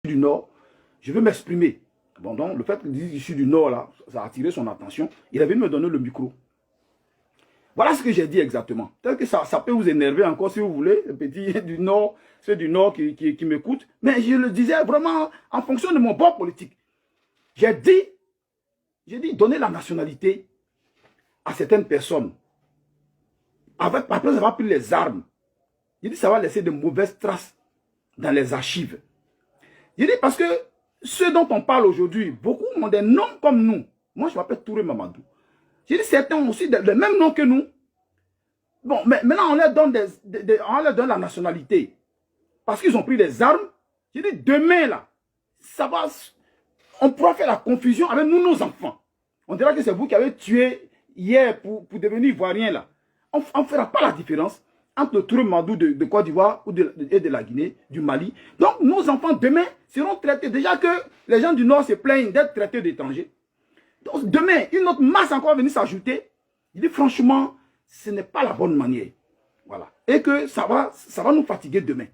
du Nord, je veux m'exprimer. Bon, donc, le fait qu'il dise issu du Nord, là, ça a attiré son attention. Il est venu me donner le micro. Voilà ce que j'ai dit exactement. Peut-être que ça peut vous énerver encore si vous voulez, les petits du Nord, ceux du Nord qui m'écoutent. Mais je le disais vraiment en fonction de mon bord politique. J'ai dit, donner la nationalité à certaines personnes. Après avoir pris les armes. J'ai dit, ça va laisser de mauvaises traces dans les archives. J'ai dit, parce que ceux dont on parle aujourd'hui, beaucoup ont des noms comme nous. Moi, je m'appelle Touré Mamadou. J'ai dit, certains ont aussi le même nom que nous. Bon, mais maintenant, on leur donne la nationalité. Parce qu'ils ont pris des armes. J'ai dit, demain, là, ça va... On pourra faire la confusion avec nous, nos enfants. On dira que c'est vous qui avez tué hier pour devenir ivoirien, là. On ne fera pas la différence entre le Touré Mamadou de Côte d'Ivoire et de la Guinée, du Mali. Donc, nos enfants, demain, seront traités. Déjà que les gens du Nord se plaignent d'être traités d'étrangers. Donc, demain, une autre masse encore va venir s'ajouter. Il dit, franchement, ce n'est pas la bonne manière. Voilà. Et que ça va nous fatiguer demain.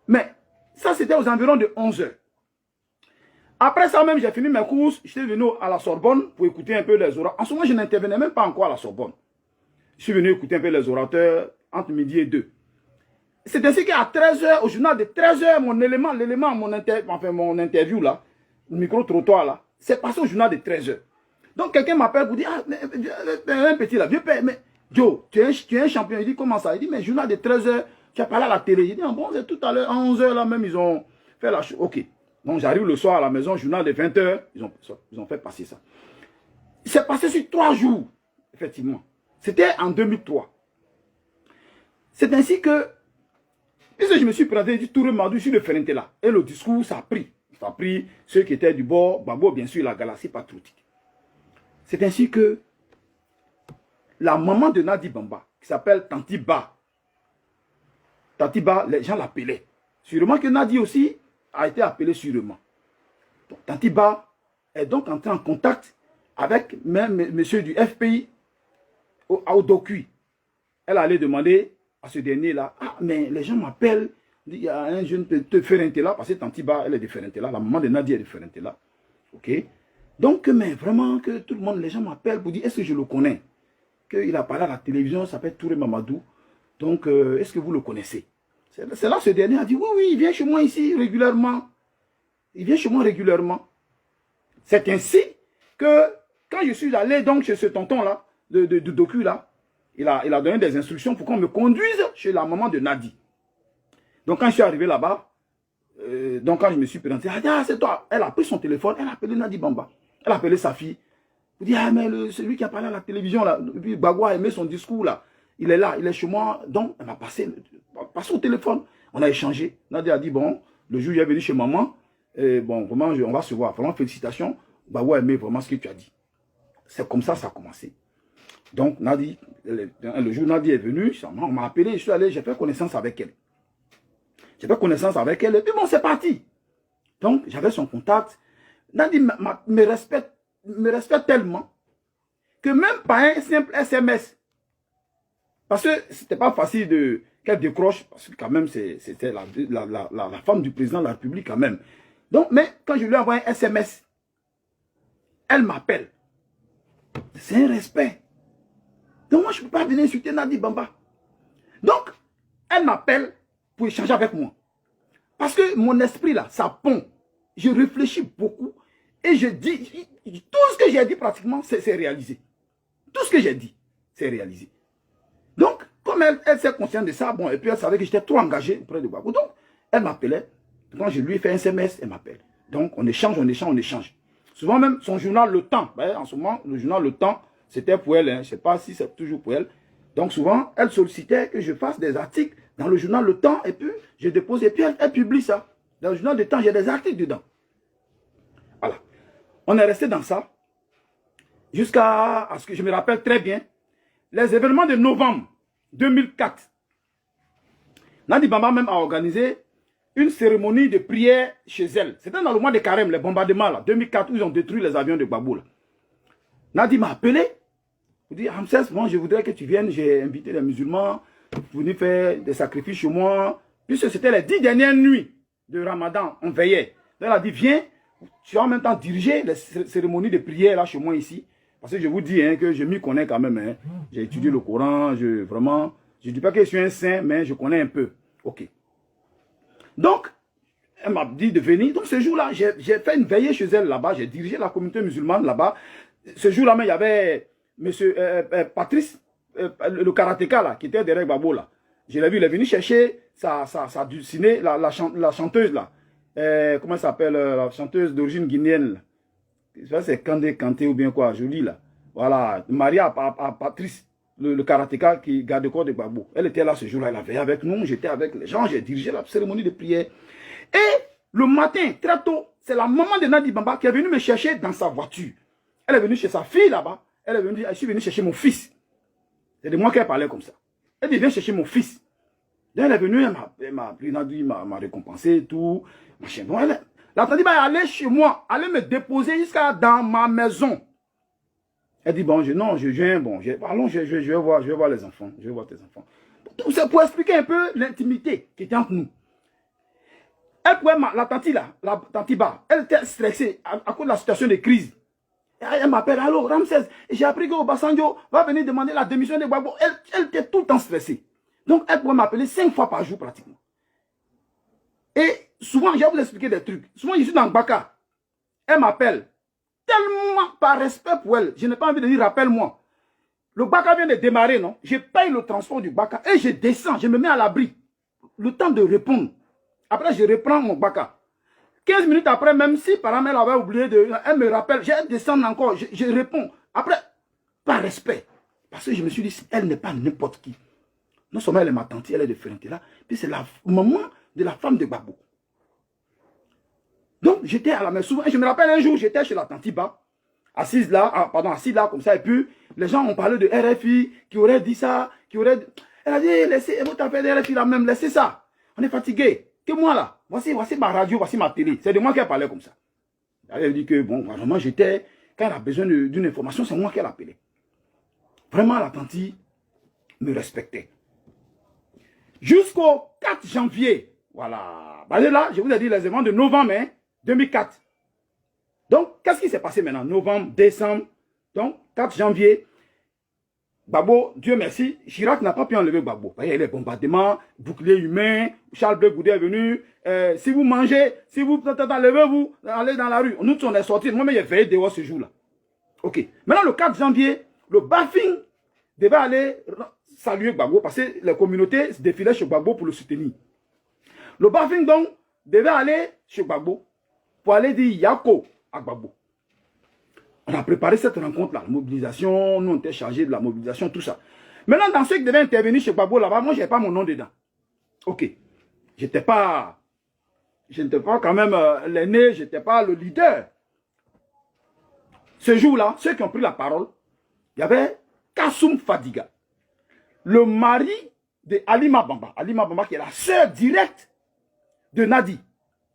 Mais, ça, c'était aux environs de 11 h. Après ça même, j'ai fini mes courses. J'étais venu à la Sorbonne pour écouter un peu les orateurs. En ce moment, je n'intervenais même pas encore à la Sorbonne. Je suis venu écouter un peu les orateurs entre midi et 2. C'est ainsi qu'à 13 h, au journal de 13 h, mon interview là, le micro-trottoir là, c'est passé au journal de 13 h. Donc quelqu'un m'appelle pour dire, ah, mais, un petit là, vieux père, mais Joe, tu es un champion. Il dit, comment ça? Il dit, mais journal de 13 h, tu as parlé à la télé. Il dit, ah bon, c'est tout à l'heure, à 11 h là même, ils ont fait la chose. Ok. Donc j'arrive le soir à la maison, journal de 20 h, ils ont fait passer ça. C'est passé sur 3 jours, effectivement. C'était en 2003. C'est ainsi que, puisque je me suis présenté, j'ai dit Touré Mamadou sur le Ferente là. Et le discours, ça a pris. Ça a pris ceux qui étaient du bord, Babo, bien sûr, la galaxie patriotique. C'est ainsi que la maman de Nadi Bamba, qui s'appelle Tanti Ba, les gens l'appelaient. Sûrement que Nadi aussi a été appelé sûrement. Donc, Tanti Ba est donc entré en contact avec même monsieur du FPI au Dokui. Elle allait demander à ce dernier-là, ah, mais les gens m'appellent, il y a un jeune de Ferente-là, parce que Tanti Ba, elle est de Ferente-là, la maman de Nadia est de Ferente-là. Ok? Donc, mais vraiment, que tout le monde, les gens m'appellent pour dire, est-ce que je le connais? Qu'il a parlé à la télévision, ça s'appelle Touré Mamadou. Donc, est-ce que vous le connaissez? C'est là ce dernier a dit, oui, oui, il vient chez moi ici régulièrement. Il vient chez moi régulièrement. C'est ainsi que, quand je suis allé donc chez ce tonton-là, de Docu là, il a donné des instructions pour qu'on me conduise chez la maman de Nadi. Donc quand je suis arrivé là-bas, donc quand je me suis présenté, elle a dit, ah c'est toi. Elle a pris son téléphone, elle a appelé Nadi Bamba. Elle a appelé sa fille. Elle dit, ah mais celui qui a parlé à la télévision là, puis Bagua a aimé son discours là. Il est là, il est chez moi. Donc elle m'a passé au téléphone. On a échangé. Nadi a dit, bon, le jour où il est venu chez maman, bon, vraiment, on va se voir. Vraiment, félicitations. Bagua a aimé vraiment ce que tu as dit. C'est comme ça a commencé. Donc, Nadi, le jour où Nadi est venu, on m'a appelé, je suis allé, j'ai fait connaissance avec elle. J'ai fait connaissance avec elle, et puis bon, c'est parti. Donc, j'avais son contact. Nadi me respecte tellement que même par un simple SMS, parce que c'était pas facile qu'elle décroche, parce que quand même, c'était la femme du président de la République quand même. Donc, mais quand je lui envoie un SMS, elle m'appelle. C'est un respect. Donc moi, je ne peux pas venir insulter Nadi Bamba. Donc, elle m'appelle pour échanger avec moi. Parce que mon esprit là, ça pond. Je réfléchis beaucoup et je dis, tout ce que j'ai dit pratiquement, c'est réalisé. Tout ce que j'ai dit, c'est réalisé. Donc, comme elle s'est consciente de ça, bon, et puis elle savait que j'étais trop engagé auprès de Babou. Donc, elle m'appelait. Quand je lui ai fait un SMS, elle m'appelle. Donc, on échange. Souvent même, son journal Le Temps, en ce moment, le journal Le Temps, c'était pour elle, hein. Je ne sais pas si c'est toujours pour elle. Donc souvent, elle sollicitait que je fasse des articles dans le journal Le Temps, et puis je dépose, et puis elle publie ça. Dans le journal Le Temps, j'ai des articles dedans. Voilà. On est resté dans ça, jusqu'à ce que je me rappelle très bien, les événements de novembre 2004. Nadi Bamba même a organisé une cérémonie de prière chez elle. C'était dans le mois de Carême, les bombardements, là, 2004, où ils ont détruit les avions de Gbagbo, là. Nadi m'a appelé. Il dit, Ramsès, moi, je voudrais que tu viennes. J'ai invité les musulmans pour venir faire des sacrifices chez moi. Puisque c'était les 10 dernières nuits de Ramadan. On veillait. Donc, elle a dit, viens, tu vas en même temps diriger les cérémonies de prière là chez moi ici. Parce que je vous dis hein, que je m'y connais quand même. Hein. J'ai étudié le Coran, vraiment, je ne dis pas que je suis un saint, mais je connais un peu. Ok. Donc, elle m'a dit de venir. Donc, ce jour-là, j'ai fait une veillée chez elle là-bas. J'ai dirigé la communauté musulmane là-bas. Ce jour-là, il y avait M. Patrice, le karatéka là, qui était derrière Gbagbo là. Je l'ai vu, il est venu chercher sa dulcinée, la chanteuse là. Comment elle s'appelle, la chanteuse d'origine guinéenne. C'est Kandé Kanté ou bien quoi, joli là. Voilà, Maria à Patrice, le karatéka qui garde le corps de Gbagbo. Elle était là ce jour-là, elle avait avec nous, j'étais avec les gens, j'ai dirigé la cérémonie de prière. Et le matin, très tôt, c'est la maman de Nadi Bamba qui est venue me chercher dans sa voiture. Elle est venue chez sa fille là-bas. Elle est venue, je suis venu chercher mon fils. C'est de moi qu'elle parlait comme ça. Elle dit, viens chercher mon fils. Donc elle est venue, elle m'a pris, Nadi m'a récompensé, tout. Machin. Bon, la Tandiba est allée chez moi, allée me déposer jusqu'à dans ma maison. Elle dit, bon, je viens, bon, allons, je vais voir les enfants, je vais voir tes enfants. Tout ça pour expliquer un peu l'intimité qui était entre nous. Elle pouvait, la Tantiba, elle était stressée à cause de la situation de crise. Elle m'appelle, allô, Ramsès, j'ai appris que Obasanjo va venir demander la démission de Gbagbo. Elle était tout le temps stressée. Donc, elle pouvait m'appeler 5 fois par jour pratiquement. Et souvent, je vais vous expliquer des trucs. Souvent, je suis dans le Baka. Elle m'appelle. Tellement par respect pour elle, je n'ai pas envie de dire rappelle-moi. Le Baka vient de démarrer, non? Je paye le transport du Baka et je descends, je me mets à l'abri. Le temps de répondre. Après, je reprends mon Baka. 15 minutes après, même si par exemple elle avait oublié elle me rappelle, je descends encore, je réponds. Après, par respect. Parce que je me suis dit, elle n'est pas n'importe qui. Non seulement elle est ma tante, elle est de Ferentilla, puis c'est la maman de la femme de Gbagbo. Donc, j'étais à la maison. Je me rappelle un jour, j'étais chez la Tantiba, assise là, comme ça, et puis les gens ont parlé de RFI, qui aurait dit ça, Elle a dit, laissez votre affaire de RFI là même, laissez ça. On est fatigué. Que moi là, voici ma radio, voici ma télé. C'est de moi qu'elle parlait comme ça. Elle dit que, bon, vraiment, quand elle a besoin d'une information, c'est moi qu'elle appelait. Vraiment, la Tanti me respectait. Jusqu'au 4 janvier, voilà. Bah, là, je vous ai dit les événements de novembre 2004. Donc, qu'est-ce qui s'est passé maintenant? Novembre, décembre, donc 4 janvier. Gbagbo, Dieu merci, Chirac n'a pas pu enlever Gbagbo. Il y a les bombardements, bouclier humain, Charles Bleu Goudet est venu. Si vous mangez, si vous levez-vous, allez dans la rue. Nous, on est sortis. Moi-même, j'ai veillé dehors ce jour-là. Ok. Maintenant, le 4 janvier, le Bafing devait aller saluer Gbagbo parce que les communautés se défilaient chez Gbagbo pour le soutenir. Le Bafing, donc, devait aller chez Gbagbo pour aller dire Yako à Gbagbo. On a préparé cette rencontre-là, la mobilisation, nous on était chargés de la mobilisation, tout ça. Maintenant, dans ceux qui devaient intervenir chez Gbagbo là-bas, moi, je n'avais pas mon nom dedans. Ok. Je n'étais pas quand même l'aîné, je n'étais pas le leader. Ce jour-là, ceux qui ont pris la parole, il y avait Kassoum Fadiga, le mari de Halima Bamba. Halima Bamba qui est la sœur directe de Nadi.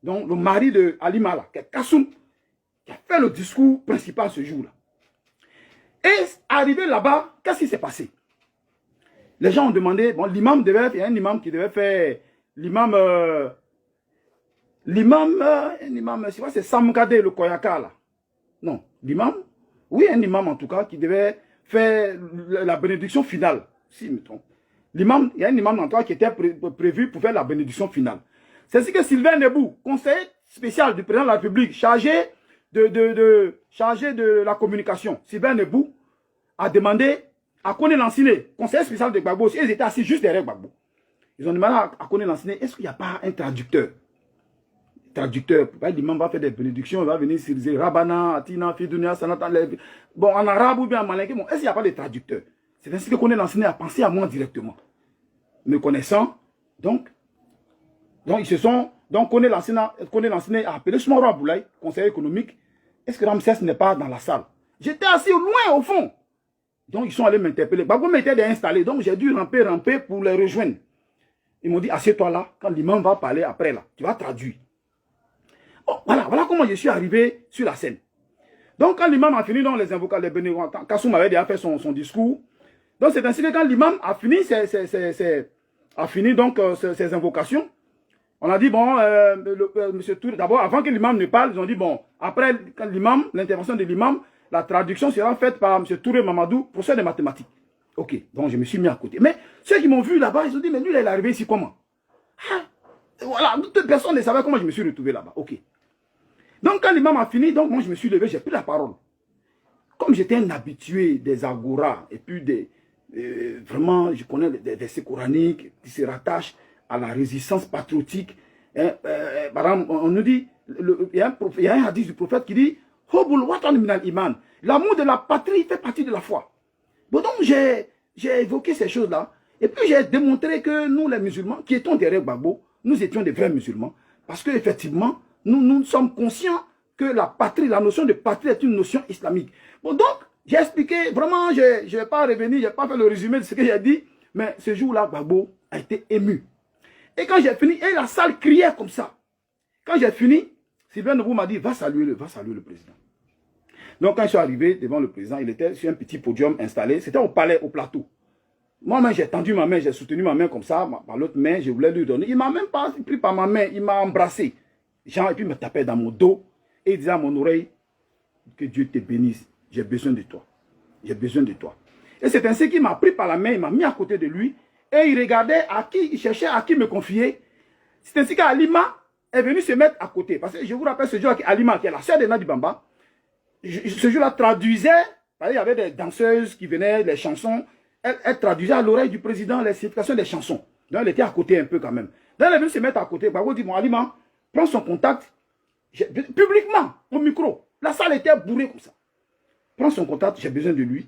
Donc, le mari de Halima là, qui est Kassoum, qui a fait le discours principal ce jour-là. Et arrivé là-bas, qu'est-ce qui s'est passé? Les gens ont demandé, bon, l'imam devait, il y a un imam qui devait faire, l'imam, c'est Samkade, le Koyaka, là. Non, l'imam, oui, un imam en tout cas, qui devait faire la bénédiction finale, si je me trompe. L'imam, il y a un imam en tout cas qui était prévu pour faire la bénédiction finale. C'est ce que Sylvain Nebou, conseiller spécial du président de la République, chargé de la communication, Sylvain Nebou, a demandé à Koné Lanciné, conseiller spécial de Gbagbo, ils étaient assis juste derrière Gbagbo. Ils ont demandé à Koné Lanciné, est-ce qu'il n'y a pas un traducteur? L'imam va faire des bénédictions, il va venir sur Rabana, Atina, Fidounia, Sanata, bon, en arabe ou bien en malinké, bon, est-ce qu'il n'y a pas de traducteur? C'est ainsi que Koné Lanciné a pensé à moi directement. Me connaissant, donc ils se sont, donc Koné Lanciné a appelé Smoro Aboulaye, conseiller économique. Est-ce que Ramsès n'est pas dans la salle? J'étais assis loin au fond. Donc ils sont allés m'interpeller. Gbagbo m'était installé, donc j'ai dû ramper pour les rejoindre. Ils m'ont dit, assieds-toi là, quand l'imam va parler après là, tu vas traduire. Oh, voilà comment je suis arrivé sur la scène. Donc quand l'imam a fini, donc les invocations, les bénévoles, Kassoum avait déjà fait son discours. Donc c'est ainsi que quand l'imam a fini ses invocations, On a dit, bon, monsieur Touré, d'abord, avant que l'imam ne parle, ils ont dit, bon, après l'intervention de l'imam, la traduction sera faite par monsieur Touré Mamadou, professeur de mathématiques. Ok, donc je me suis mis à côté. Mais ceux qui m'ont vu là-bas, ils ont dit, mais lui, il est arrivé ici comment? Ah, voilà, toute personne ne savait comment je me suis retrouvé là-bas. Ok. Donc, quand l'imam a fini, donc moi, je me suis levé, j'ai pris la parole. Comme j'étais un habitué des agoras, et puis vraiment, je connais des versets coraniques qui se rattachent à la résistance patriotique. Par exemple, on nous dit, il y a un hadith du prophète qui dit, Hobul watan minal iman. L'amour de la patrie fait partie de la foi. Bon, donc, j'ai évoqué ces choses-là. Et puis, j'ai démontré que nous, les musulmans, qui étions derrière Gbagbo, nous étions des vrais musulmans. Parce qu'effectivement, nous sommes conscients que la patrie, la notion de patrie est une notion islamique. Bon, donc, j'ai expliqué, vraiment, je ne vais pas revenir, je n'ai pas fait le résumé de ce que j'ai dit, mais ce jour-là, Gbagbo a été ému. Et quand j'ai fini, et la salle criait comme ça. Quand j'ai fini, Sylvain Noubou m'a dit, va saluer le président. Donc, quand je suis arrivé devant le président, il était sur un petit podium installé, c'était au palais, au plateau. Moi-même, j'ai tendu ma main, j'ai soutenu ma main comme ça, par l'autre main, je voulais lui donner. Il ne m'a même pas pris par ma main, il m'a embrassé. Jean, et puis il me tapait dans mon dos, et il disait à mon oreille, que Dieu te bénisse, j'ai besoin de toi. J'ai besoin de toi. Et c'est ainsi qu'il m'a pris par la main, il m'a mis à côté de lui, et il regardait à qui, il cherchait à qui me confier. C'est ainsi qu'Alima est venu se mettre à côté. Parce que je vous rappelle ce jour-là, Alima, qui est la sœur de Nadi Bamba, ce jour-là traduisait, il y avait des danseuses qui venaient, les chansons, elle traduisait à l'oreille du président les significations des chansons. Donc elle était à côté un peu quand même. Donc elle est venue se mettre à côté. Gbagbo dit, bon, Alima, prends son contact, publiquement, au micro. La salle était bourrée comme ça. Prends son contact, j'ai besoin de lui.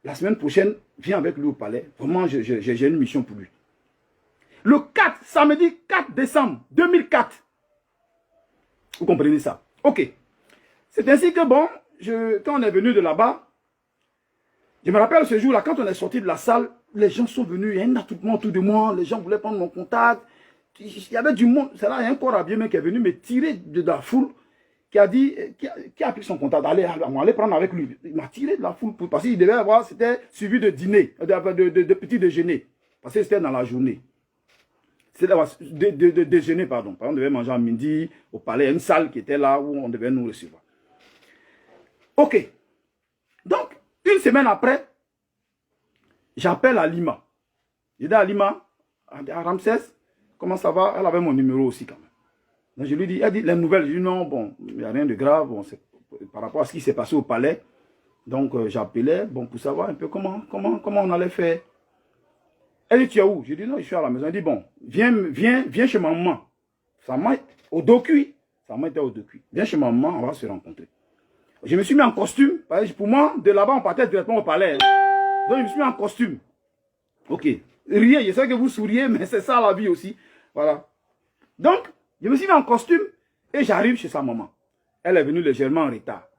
La semaine prochaine, viens avec lui au palais. Vraiment, j'ai une mission pour lui. Le 4, samedi 4 décembre 2004. Vous comprenez ça? Ok. C'est ainsi que, bon, quand on est venu de là-bas, je me rappelle ce jour-là, quand on est sorti de la salle, les gens sont venus, il y a un attroupement autour de moi, les gens voulaient prendre mon contact. Il y avait du monde. C'est là, il y a un corps habillé qui est venu me tirer de la foule, qui a dit, qui a pris son contact, allez prendre avec lui. Il m'a tiré de la foule, parce qu'il devait avoir, c'était suivi de dîner, de petit déjeuner, parce que c'était dans la journée. C'était de déjeuner, pardon. On devait manger à midi au palais, il y a une salle qui était là où on devait nous recevoir. Ok. Donc, une semaine après, j'appelle Alima. Je dis à Alima, à Ramsès, comment ça va? Elle avait mon numéro aussi quand même. Donc je lui dis, elle dit les nouvelles. Je dis non, bon, il n'y a rien de grave. Bon, par rapport à ce qui s'est passé au palais. Donc j'appelais, bon, pour savoir un peu comment on allait faire. Elle dit, tu es où? Je dis non, je suis à la maison. Elle dit, bon, viens chez ma maman. Sa maman au dos cuit. Sa maman était au dos cuit. Viens chez ma maman, on va se rencontrer. Je me suis mis en costume. Pour moi, de là-bas, on partait directement au palais. Donc, je me suis mis en costume. Ok. Riez, je sais que vous souriez, mais c'est ça la vie aussi. Voilà. Donc, je me suis mis en costume et j'arrive chez sa maman. Elle est venue légèrement en retard.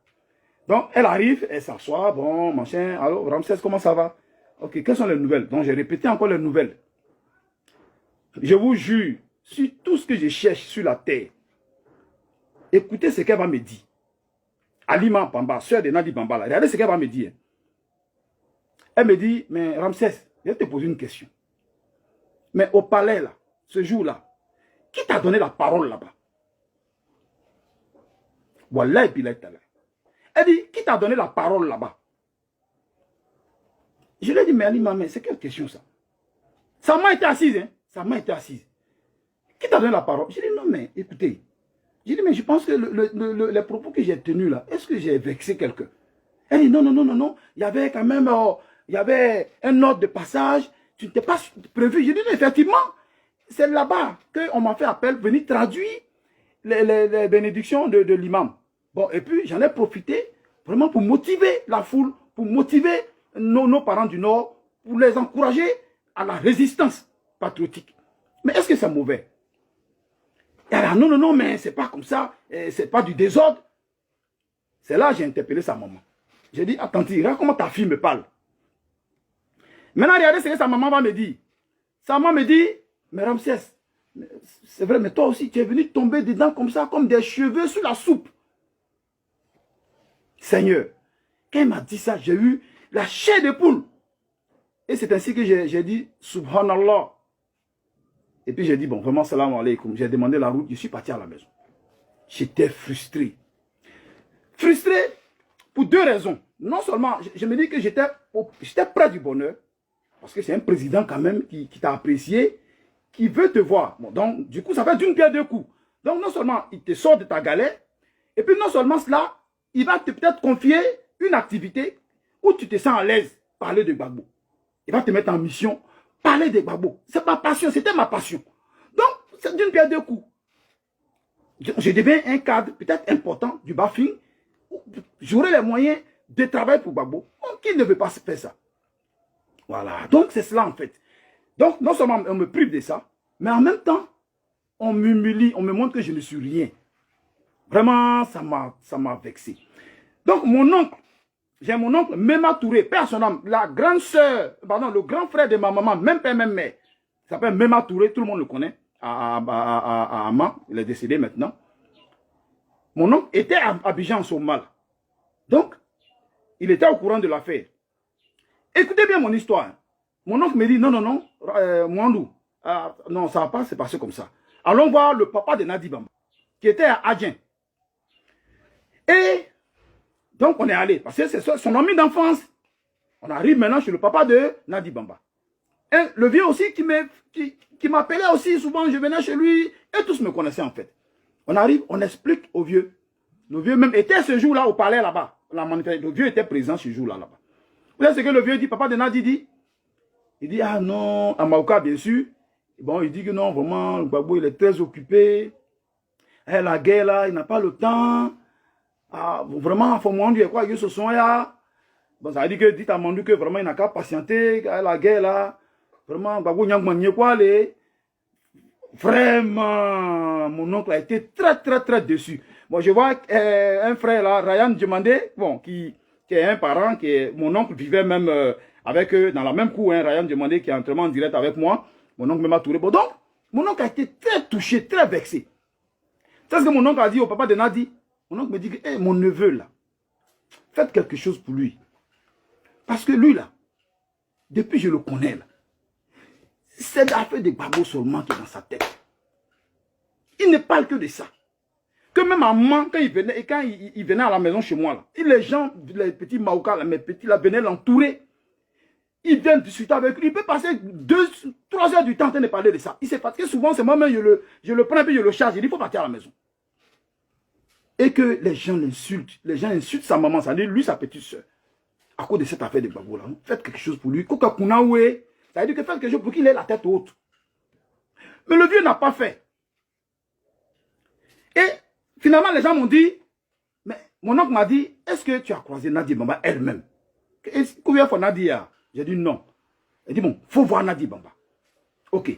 Donc, elle arrive, elle s'assoit, bon, machin. Alors, Ramsès, comment ça va? Ok, quelles sont les nouvelles? Donc, j'ai répété encore les nouvelles. Je vous jure, sur tout ce que je cherche sur la terre, écoutez ce qu'elle va me dire. Alima Bamba, soeur de Nadi Bamba, là. Regardez ce qu'elle va me dire. Elle me dit, mais Ramsès, je vais te poser une question. Mais au palais, là, ce jour-là, qui t'a donné la parole là-bas? Wallah, et puis là, elle dit, qui t'a donné la parole là-bas? Je lui ai dit, mais Alima, mais c'est quelle question ça? Sa main était assise, hein? Sa main était assise. Qui t'a donné la parole? Je lui ai dit, non, mais écoutez. J'ai dit, mais je pense que les propos que j'ai tenus là, est-ce que j'ai vexé quelqu'un? Elle dit, non, non, non, non, non. Il y avait quand même, il y avait un ordre de passage. Tu n'étais pas prévu. J'ai dit, effectivement, c'est là-bas qu'on m'a fait appel, venir traduire les bénédictions de l'imam. Bon, et puis j'en ai profité vraiment pour motiver la foule, pour motiver nos parents du Nord, pour les encourager à la résistance patriotique. Mais est-ce que c'est mauvais? Et elle a dit, non, non, non, mais c'est pas comme ça, c'est pas du désordre. C'est là que j'ai interpellé sa maman. J'ai dit, attends, regarde comment ta fille me parle. Maintenant, regardez ce que sa maman va me dire. Sa maman me dit, mais Ramsès, c'est vrai, mais toi aussi, tu es venu tomber dedans comme ça, comme des cheveux sous la soupe. Seigneur, quand elle m'a dit ça, j'ai eu la chair de poule. Et c'est ainsi que j'ai dit, Subhanallah. Et puis j'ai dit, bon, vraiment, salam alaikum. J'ai demandé la route, je suis parti à la maison. J'étais frustré. Frustré pour deux raisons. Non seulement, je me dis que j'étais près du bonheur, parce que c'est un président quand même qui t'a apprécié, qui veut te voir. Bon, donc, du coup, ça fait d'une pierre deux coups. Donc, non seulement il te sort de ta galère, et puis non seulement cela, il va te peut-être confier une activité où tu te sens à l'aise, parler de Gbagbo. Il va te mettre en mission, parler de Gbagbo. C'est ma passion, c'était ma passion. Donc, c'est d'une pierre deux coups. Je deviens un cadre peut-être important du BAFIN. J'aurai les moyens de travailler pour Gbagbo. Qui ne veut pas faire ça? Voilà. Donc, c'est cela en fait. Donc, non seulement on me prive de ça, mais en même temps, on m'humilie, on me montre que je ne suis rien. Vraiment, ça m'a vexé. Donc, mon oncle, j'ai mon oncle Mema Touré, père son âme, la grande sœur, pardon, le grand frère de ma maman, même père, même mère. Il s'appelle Mema Touré, tout le monde le connaît, à Ama, il est décédé maintenant. Mon oncle était à Abidjan, Somal. Donc, il était au courant de l'affaire. Écoutez bien mon histoire. Mon oncle me dit, non, non, non, Mwandou, non, ça va pas se passer comme ça. Allons voir le papa de Nadi Bamba, qui était à Adjen. Et donc, on est allé, parce que c'est son ami d'enfance. On arrive maintenant chez le papa de Nadi Bamba. Et le vieux aussi qui m'appelait aussi souvent, je venais chez lui, et tous me connaissaient en fait. On arrive, on explique au vieux. Le vieux même était ce jour-là au palais là-bas. Le vieux était présent ce jour-là là-bas. Vous savez ce que le vieux dit, papa de Nadi dit? Il dit, ah non, à Maouka bien sûr. Bon, il dit que non, vraiment, le Gbagbo, il est très occupé. Eh, la guerre là, il n'a pas le temps. Ah, vraiment, il faut m'en quoi, il se sont là. Bon, ça veut dire que, dites à Mandu que vraiment, il n'a qu'à patienter, la guerre là. Vraiment, Gbagbo, il n'y a quoi, les. Vraiment, mon oncle a été très déçu. Bon, je vois un frère là, Ryan Djemandé, bon, qui est un parent, mon oncle vivait même avec eux dans la même cour, hein, Ryan Djemandé qui est entièrement en direct avec moi. Mon oncle m'a touré. Bon, donc, mon oncle a été très touché, très vexé. C'est ce que mon oncle a dit au papa de Nadi. Mon oncle me dit que, hey, mon neveu là, faites quelque chose pour lui. Parce que lui là, depuis je le connais là, c'est l'affaire de Gbagbo seulement qui est dans sa tête. Il ne parle que de ça. Que même à moi, quand il venait à la maison chez moi, là, les gens, les petits Maouka, là, mes petits là, venaient l'entourer. Ils viennent discuter avec lui. Il peut passer 3 heures du temps en train de parler de ça. Il s'est fatigué souvent, c'est moi-même, je le prends et je le charge. Il dit, il faut partir à la maison. Et que les gens l'insultent. Les gens insultent sa maman, ça dit lui, sa petite soeur. À cause de cette affaire de Gbagbo là, faites quelque chose pour lui. Koka Kunaoué, ça veut dire que faites quelque chose pour qu'il ait la tête haute. Mais le vieux n'a pas fait. Et finalement, les gens m'ont dit, mais mon oncle m'a dit, est-ce que tu as croisé Nadi Bamba elle-même? Combien de fois Nadi a? J'ai dit non. Il dit, bon, il faut voir Nadi Bamba. Ok.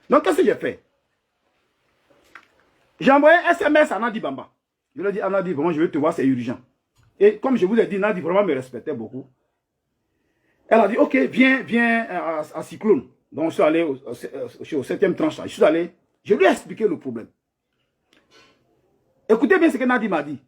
Donc, qu'est-ce que j'ai fait? J'ai envoyé un SMS à Nadi Bamba. Je lui ai dit, ah Nadi, vraiment, je veux te voir, c'est urgent. Et comme je vous ai dit, Nadi vraiment me respectait beaucoup. Elle a dit, ok, viens à Cyclone. Donc, je suis allé au 7e tranche. Je suis allé, je lui ai expliqué le problème. Écoutez bien ce que Nadi m'a dit.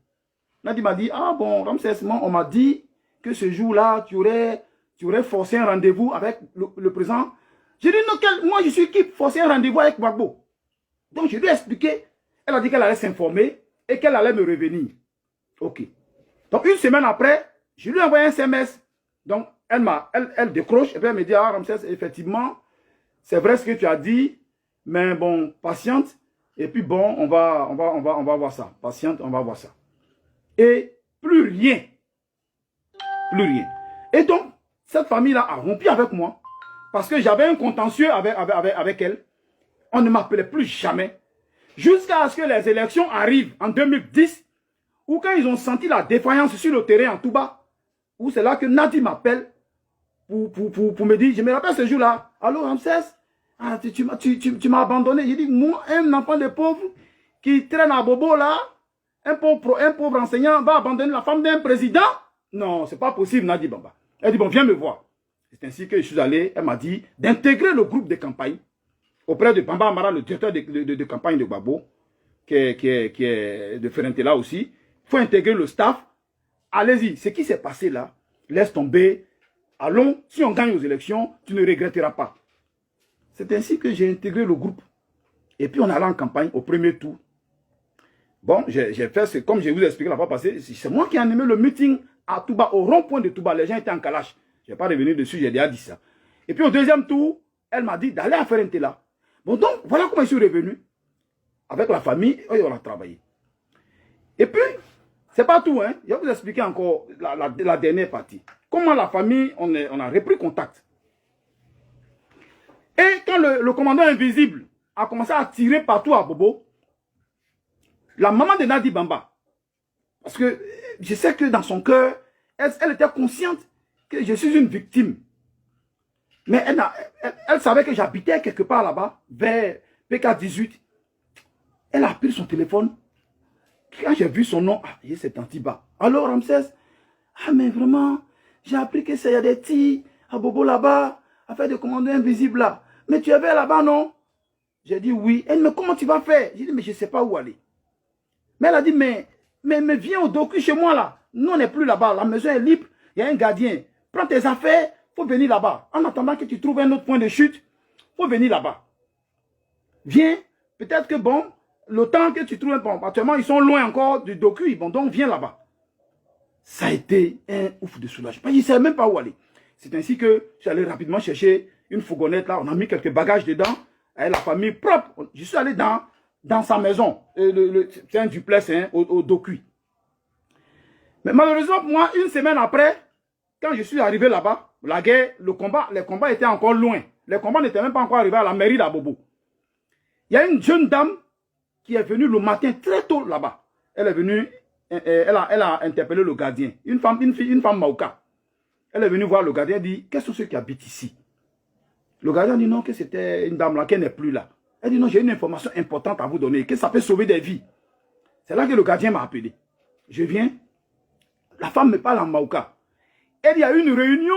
Nadi m'a dit, ah bon, Ramsès, on m'a dit que ce jour-là, tu aurais forcé un rendez-vous avec le président. J'ai dit, non, moi je suis qui forcer un rendez-vous avec Gbagbo. Donc je lui ai expliqué. Elle a dit qu'elle allait s'informer et qu'elle allait me revenir. Ok. Donc une semaine après, je lui ai envoyé un SMS. Donc elle décroche et puis elle me dit, ah Ramsès, effectivement, c'est vrai ce que tu as dit, mais bon, patiente. Et puis bon, on va voir ça. Patiente, on va voir ça. Et plus rien. Plus rien. Et donc, cette famille-là a rompu avec moi. Parce que j'avais un contentieux avec elle. On ne m'appelait plus jamais. Jusqu'à ce que les élections arrivent en 2010. Où quand ils ont senti la défaillance sur le terrain en Touba. Où c'est là que Nadi m'appelle. Pour me dire, je me rappelle ce jour-là. Allô Ramsès? Ah, tu m'as abandonné. J'ai dit, moi, un enfant de pauvre qui traîne à Bobo là, un pauvre enseignant va abandonner la femme d'un président? Non, c'est pas possible, Nadi Bamba. Elle dit, bon, viens me voir. C'est ainsi que je suis allé, elle m'a dit d'intégrer le groupe de campagne auprès de Bamba Amara, le directeur de campagne de Gbagbo, qui est de Ferentela aussi. Il faut intégrer le staff. Allez-y, ce qui s'est passé là, laisse tomber. Allons, si on gagne aux élections, tu ne regretteras pas. C'est ainsi que j'ai intégré le groupe Et puis, on allait en campagne au premier tour. Bon, j'ai fait, comme je vous ai expliqué la fois passée, c'est moi qui ai animé le meeting à Touba, au rond-point de Touba. Les gens étaient en calache. Je ne vais pas revenir dessus, j'ai déjà dit ça. Et puis, au deuxième tour, elle m'a dit d'aller à Ferentela. Bon, donc, voilà comment je suis revenu. Avec la famille, et on a travaillé. Et puis, c'est pas tout, hein. Je vais vous expliquer encore la dernière partie. Comment la famille, on a repris contact. Et quand le commandant invisible a commencé à tirer partout à Bobo, la maman de Nadi Bamba, parce que je sais que dans son cœur, elle était consciente que je suis une victime. Mais elle savait que j'habitais quelque part là-bas, vers PK18. Elle a pris son téléphone. Quand j'ai vu son nom, c'est Tantiba. Alors Ramsès, mais vraiment, j'ai appris que c'est y a des petits à Bobo là-bas, à faire des commandants invisibles là. Mais tu es là-bas, non? J'ai dit oui. Elle dit, mais comment tu vas faire? J'ai dit, mais je ne sais pas où aller. Mais elle a dit, mais viens au docu chez moi là. Nous, on n'est plus là-bas. La maison est libre. Il y a un gardien. Prends tes affaires. Il faut venir là-bas. En attendant que tu trouves un autre point de chute, il faut venir là-bas. Viens. Peut-être que bon, le temps que tu trouves un point. Actuellement, ils sont loin encore du docu. Bon, donc viens là-bas. Ça a été un ouf de soulagement. Je ne savais même pas où aller. C'est ainsi que j'allais rapidement chercher une fourgonnette là. On a mis quelques bagages dedans. Avec la famille propre. Je suis allé dans sa maison. C'est un duplex hein, au docu. Mais malheureusement, pour moi, une semaine après, quand je suis arrivé là-bas, la guerre, les combats étaient encore loin. Les combats n'étaient même pas encore arrivés à la mairie d'Abobo. Il y a une jeune dame qui est venue le matin très tôt là-bas. Elle est venue, elle a interpellé le gardien. Une femme Maouka. Elle est venue voir le gardien et dit, quels sont ceux qui habitent ici? Le gardien dit non, que c'était une dame là, qu'elle n'est plus là. Elle dit non, j'ai une information importante à vous donner, que ça peut sauver des vies. C'est là que le gardien m'a appelé. Je viens, la femme me parle en Maouka. Elle dit, il y a une réunion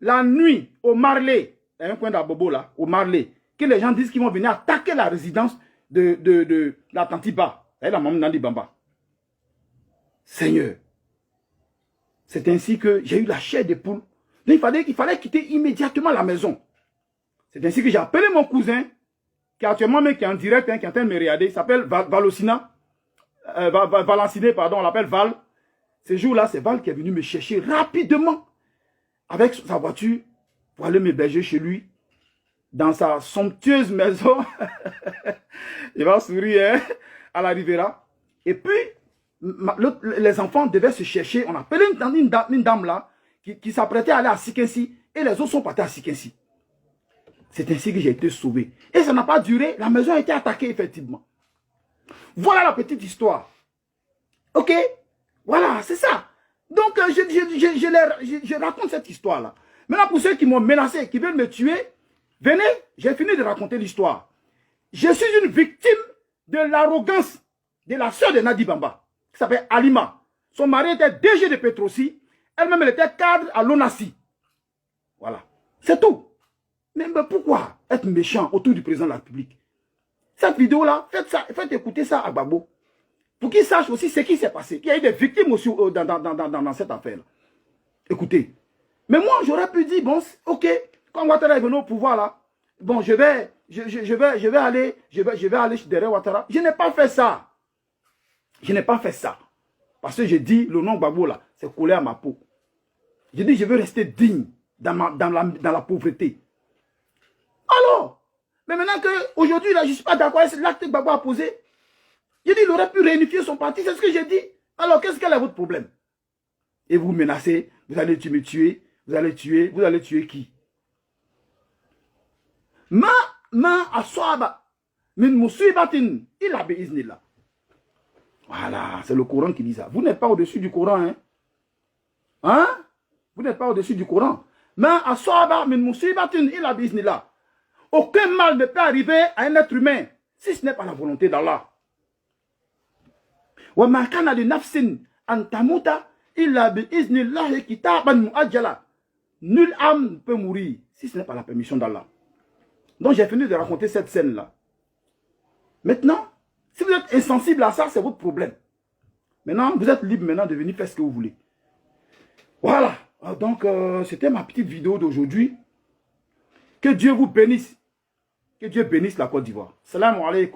la nuit au Marley, il y a un coin d'Abobo là, au Marley, que les gens disent qu'ils vont venir attaquer la résidence de la Tantiba, la maman Nandi Bamba. Seigneur, c'est ainsi que j'ai eu la chair de poule. Donc il fallait quitter immédiatement la maison. C'est ainsi que j'ai appelé mon cousin, qui est actuellement qui est en direct, hein, qui est en train de me regarder, il s'appelle Valenciné, pardon, on l'appelle Val. Ce jour-là, c'est Val qui est venu me chercher rapidement avec sa voiture pour aller m'héberger chez lui, dans sa somptueuse maison. Il va sourire hein, à la Rivera. Et puis, les enfants devaient se chercher. On a appelé une dame là, qui s'apprêtait à aller à Sikensi, et les autres sont partis à Sikensi. C'est ainsi que j'ai été sauvé. Et ça n'a pas duré, la maison a été attaquée effectivement. Voilà la petite histoire. Ok? Voilà, c'est ça. Donc, je raconte cette histoire-là. Maintenant, pour ceux qui m'ont menacé, qui veulent me tuer, venez, j'ai fini de raconter l'histoire. Je suis une victime de l'arrogance de la sœur de Nadi Bamba, qui s'appelle Alima. Son mari était DG de Petrosi, elle-même elle était cadre à l'ONASI. Voilà, c'est tout. Mais pourquoi être méchant autour du président de la République? Cette vidéo-là, faites écouter ça à Gbagbo. Pour qu'il sache aussi ce qui s'est passé. Qu'il y a eu des victimes aussi dans cette affaire-là. Écoutez. Mais moi, j'aurais pu dire, bon, ok, quand Ouattara est venu au pouvoir là, bon, je vais aller derrière Ouattara. Je n'ai pas fait ça. Je n'ai pas fait ça. Parce que j'ai dit, le nom Gbagbo là, c'est collé à ma peau. J'ai dit, je veux rester digne dans la pauvreté. Alors, mais maintenant qu'aujourd'hui, je ne suis pas d'accord avec l'acte que Gbagbo a posé, j'ai dit, il aurait pu réunifier son parti, c'est ce que j'ai dit. Alors, quel est votre problème? Et vous menacez, vous allez me tuer, vous allez tuer qui? Ma aswaba min musibatin illa bi iznillah. Voilà, c'est le Coran qui dit ça. Vous n'êtes pas au-dessus du Coran, hein? Hein? Vous n'êtes pas au-dessus du Coran. Ma aswaba min musibatin illa bi iznillah. Aucun mal ne peut arriver à un être humain si ce n'est pas la volonté d'Allah. Wa ma kana li nafsin an tamuta illa bi iznillah kitaban muajjala. Nulle âme ne peut mourir si ce n'est pas la permission d'Allah. Donc j'ai fini de raconter cette scène-là. Maintenant, si vous êtes insensible à ça, c'est votre problème. Maintenant, vous êtes libre maintenant de venir faire ce que vous voulez. Voilà. Donc, c'était ma petite vidéo d'aujourd'hui. Que Dieu vous bénisse. Que Dieu bénisse la Côte d'Ivoire. Salam alaikum.